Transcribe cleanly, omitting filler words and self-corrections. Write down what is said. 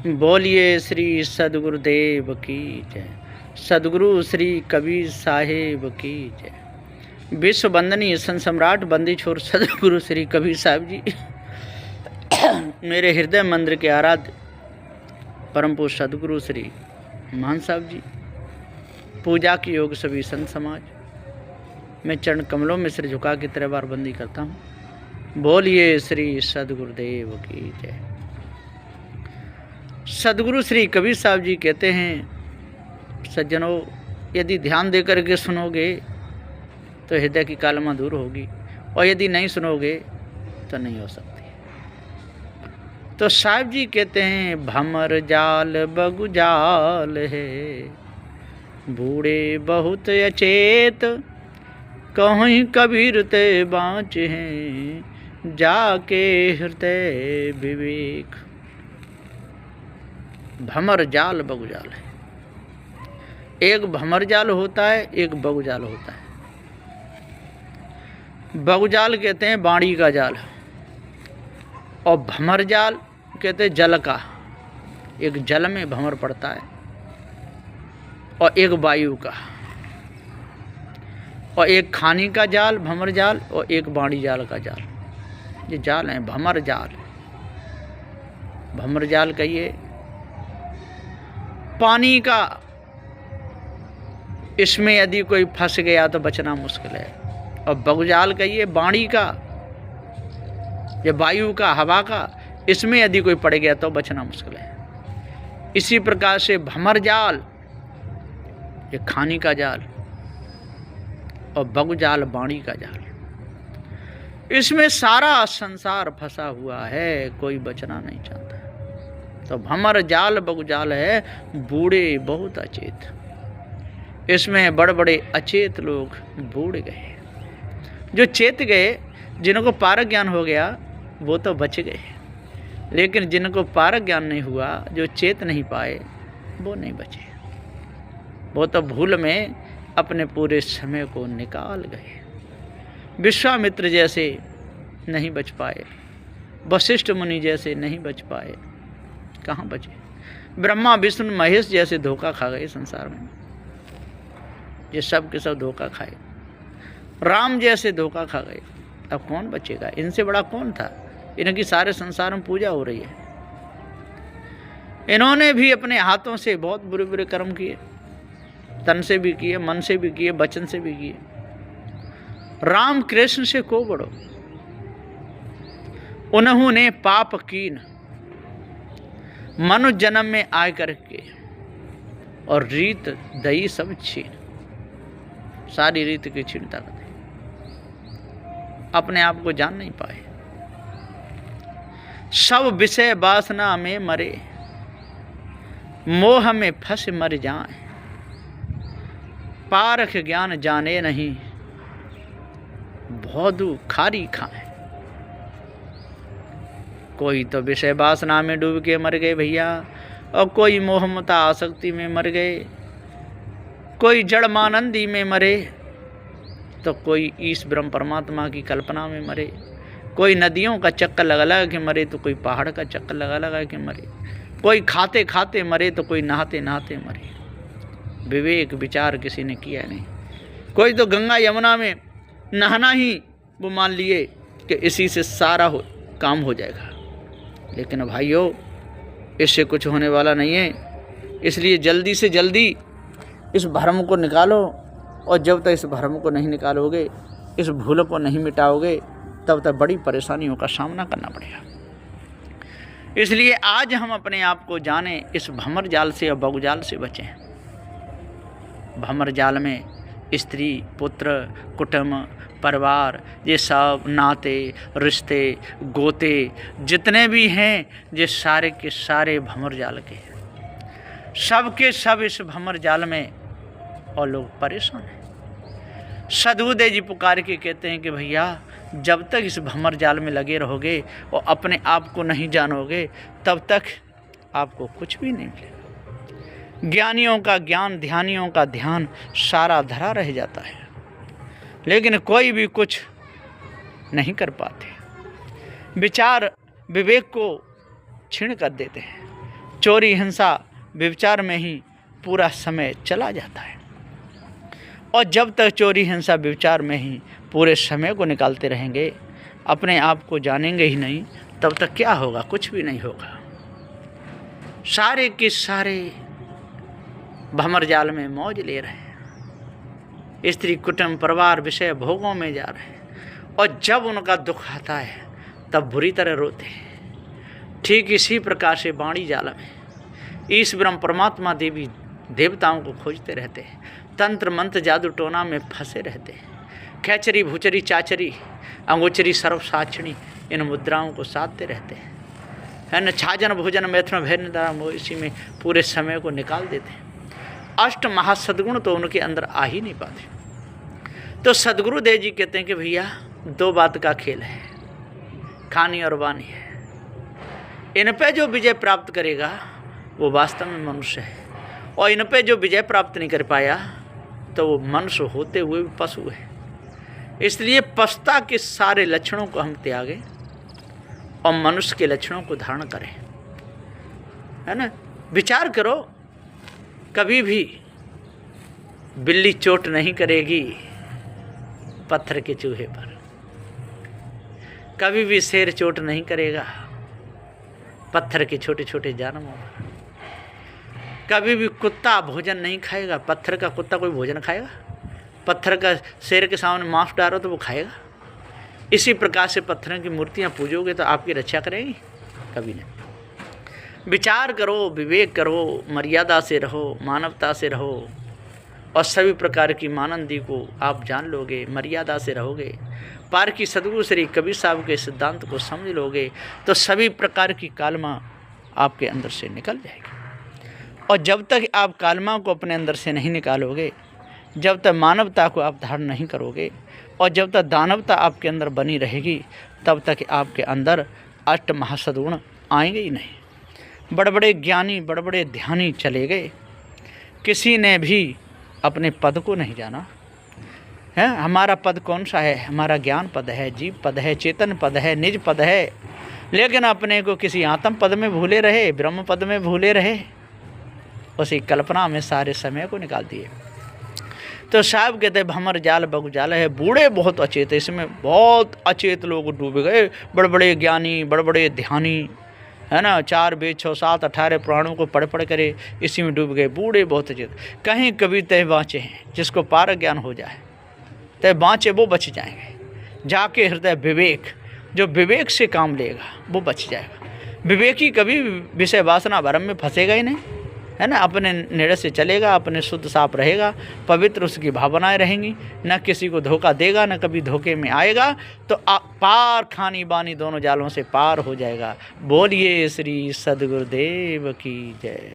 बोलिए श्री सद्गुरुदेव की जय। सद्गुरु श्री कबीर साहेब की जय। विश्व वंदनीय संत सम्राट बंदी छोर सद्गुरु श्री कबीर साहब जी मेरे हृदय मंदिर के आराध्य परम पूज्य सद्गुरु श्री महान साहब जी, पूजा की योग सभी संत समाज, मैं चरण कमलों में सिर झुका के 3 बार बंदी करता हूँ। बोलिए श्री सद्गुरुदेव की जय। सद्गुरु श्री कबीर साहब जी कहते हैं, सज्जनों, यदि ध्यान देकर के सुनोगे तो हृदय की कालमा दूर होगी, और यदि नहीं सुनोगे तो नहीं हो सकती। तो साहब जी कहते हैं, भमर जाल बगु जाल है, बूढ़े बहुत अचेत, कहीं कबीर ते बाँच हैं, जाके हृदय विवेक। भमर जाल बगु जाल है। एक भमर जाल होता है, एक बगु जाल होता है। बगु जाल कहते हैं बाड़ी का जाल, और भमर जाल कहते हैं जल का। एक जल में भमर पड़ता है, और एक वायु का, और एक खानी का जाल भमर जाल, और एक बाड़ी जाल का जाल। ये जाल है भमर जाल। भमर जाल कहिए पानी का, इसमें यदि कोई फंस गया तो बचना मुश्किल है। और बगुजाल कहिए बाड़ी का या वायु का, हवा का, इसमें यदि कोई पड़ गया तो बचना मुश्किल है। इसी प्रकार से भमर जाल ये खानी का जाल, और बगुजाल बाड़ी का जाल। इसमें सारा संसार फंसा हुआ है, कोई बचना नहीं चाहता। तो भमर जाल बगुजाल है, बूढ़े बहुत अचेत। इसमें बड़े बड़े अचेत लोग बूढ़ गए। जो चेत गए, जिनको पारक ज्ञान हो गया, वो तो बच गए। लेकिन जिनको पारक ज्ञान नहीं हुआ, जो चेत नहीं पाए, वो नहीं बचे। वो तो भूल में अपने पूरे समय को निकाल गए। विश्वामित्र जैसे नहीं बच पाए, वशिष्ठ मुनि जैसे नहीं बच पाए, कहाँ बचे? ब्रह्मा विष्णु महेश जैसे धोखा खा गए संसार में। ये सब के सब धोखा खाए। राम जैसे धोखा खा गए। अब कौन बचेगा? इनसे बड़ा कौन था? इनकी सारे संसार में पूजा हो रही है। इन्होंने भी अपने हाथों से बहुत बुरे बुरे कर्म किए, तन से भी किए, मन से भी किए, वचन से भी किए। राम कृष्ण से को बड़ो, उन्होंने पाप कीन, मनुष्य जन्म में आय करके, और रीत दई सब छीन। सारी रीत की छीनता करते, अपने आप को जान नहीं पाए। सब विषय वासना में मरे, मोह में फंस मर जाए। पारख ज्ञान जाने नहीं, भौदू खारी खाए। कोई तो विषय वासना में डूब के मर गए भैया, और कोई मोहमता आसक्ति में मर गए, कोई जड़मानंदी में मरे, तो कोई ईश ब्रह्म परमात्मा की कल्पना में मरे। कोई नदियों का चक्कर लगा लगा के मरे, तो कोई पहाड़ का चक्कर लगा लगा के मरे। कोई खाते खाते मरे, तो कोई नहाते नहाते मरे। विवेक विचार किसी ने किया नहीं। कोई तो गंगा यमुना में नहाना ही वो मान लिए कि इसी से सारा काम हो जाएगा। लेकिन भाइयों, इससे कुछ होने वाला नहीं है। इसलिए जल्दी से जल्दी इस भ्रम को निकालो, और जब तक इस भ्रम को नहीं निकालोगे, इस भूल को नहीं मिटाओगे, तब तक बड़ी परेशानियों का सामना करना पड़ेगा। इसलिए आज हम अपने आप को जानें, इस भमर जाल से और बगुजाल से बचें। भमर जाल में स्त्री, पुत्र, कुटुंब, परिवार, ये सब नाते, रिश्ते, गोते जितने भी हैं, ये सारे के सारे भमर जाल के हैं। सब के सब इस भमर जाल में, और लोग परेशान हैं। सद्गुरुदेव जी पुकार के कहते हैं कि भैया, जब तक इस भमर जाल में लगे रहोगे और अपने आप को नहीं जानोगे, तब तक आपको कुछ भी नहीं मिलेगा। ज्ञानियों का ज्ञान, ध्यानियों का ध्यान सारा धरा रह जाता है, लेकिन कोई भी कुछ नहीं कर पाते। विचार विवेक को छीण कर देते हैं। चोरी हिंसा व्यभिचार में ही पूरा समय चला जाता है। और जब तक चोरी हिंसा व्यभिचार में ही पूरे समय को निकालते रहेंगे, अपने आप को जानेंगे ही नहीं, तब तक क्या होगा? कुछ भी नहीं होगा। सारे के सारे भंवर जाल में मौज ले रहे हैं, स्त्री कुटुंब परिवार विषय भोगों में जा रहे हैं, और जब उनका दुख आता है तब बुरी तरह रोते हैं। ठीक इसी प्रकार से वाणी जाल में ईश ब्रह्म परमात्मा देवी देवताओं को खोजते रहते हैं, तंत्र मंत्र जादू टोना में फंसे रहते हैं, खैचरी भूचरी चाचरी अंगोचरी सर्व साक्षिणी इन मुद्राओं को साधते रहते हैं, है न। छाजन भोजन मैथुन भय निद्रा मोह, इसी में पूरे समय को निकाल देते हैं। अष्ट महासद्गुण तो उनके अंदर आ ही नहीं पाते। तो सदगुरुदेव जी कहते हैं कि भैया 2 बात का खेल है, खानी और वाणी है। इन पे जो विजय प्राप्त करेगा वो वास्तव में मनुष्य है, और इन पे जो विजय प्राप्त नहीं कर पाया तो वो मनुष्य होते हुए भी पशु है। इसलिए पशुता के सारे लक्षणों को हम त्यागें और मनुष्य के लक्षणों को धारण करें, है ना। विचार करो, कभी भी बिल्ली चोट नहीं करेगी पत्थर के चूहे पर, कभी भी शेर चोट नहीं करेगा पत्थर के छोटे छोटे जानवरों पर, कभी भी कुत्ता भोजन नहीं खाएगा। पत्थर का कुत्ता कोई भोजन खाएगा? पत्थर का शेर के सामने मांस डालो तो वो खाएगा? इसी प्रकार से पत्थरों की मूर्तियाँ पूजोगे तो आपकी रक्षा करेंगी? कभी नहीं। विचार करो, विवेक करो, मर्यादा से रहो, मानवता से रहो, और सभी प्रकार की मानंदी को आप जान लोगे, मर्यादा से रहोगे, पार की सद्गुरु श्री कबीर साहब के सिद्धांत को समझ लोगे, तो सभी प्रकार की कालमा आपके अंदर से निकल जाएगी। और जब तक आप कालमा को अपने अंदर से नहीं निकालोगे, जब तक मानवता को आप धारण नहीं करोगे, और जब तक दानवता आपके अंदर बनी रहेगी, तब तक आपके अंदर अष्ट महासद्गुण आएंगे ही नहीं। बड़े बड़े ज्ञानी, बड़े बड़े ध्यानी चले गए, किसी ने भी अपने पद को नहीं जाना है। हमारा पद कौन सा है? हमारा ज्ञान पद है, जीव पद है, चेतन पद है, निज पद है। लेकिन अपने को किसी आत्म पद में भूले रहे, ब्रह्म पद में भूले रहे, उसी कल्पना में सारे समय को निकाल दिए। तो साहब कहते हैं भंवर जाल बगु जाल है, बूढ़े बहुत अचेत है, इसमें बहुत अचेत लोग डूब गए, बड़े बड़े ज्ञानी, बड़े बड़े ध्यानी, है ना, 4 वेद 6 7 18 पुराणों को पढ़ पढ़ करे इसी में डूब गए, बूढ़े बहुत अचेत। कहीं कभी तय बाँचे हैं, जिसको पार ज्ञान हो जाए तय बाँचे वो बच जाएंगे। जाके हृदय विवेक, जो विवेक से काम लेगा वो बच जाएगा। विवेकी कभी विषय वासना भरम में फंसेगा ही नहीं, है ना। अपने निर्णय से चलेगा, अपने शुद्ध साफ रहेगा, पवित्र उसकी भावनाएं रहेंगी, न किसी को धोखा देगा, न कभी धोखे में आएगा। तो पार खानी बानी दोनों जालों से पार हो जाएगा। बोलिए श्री सद्गुरुदेव की जय।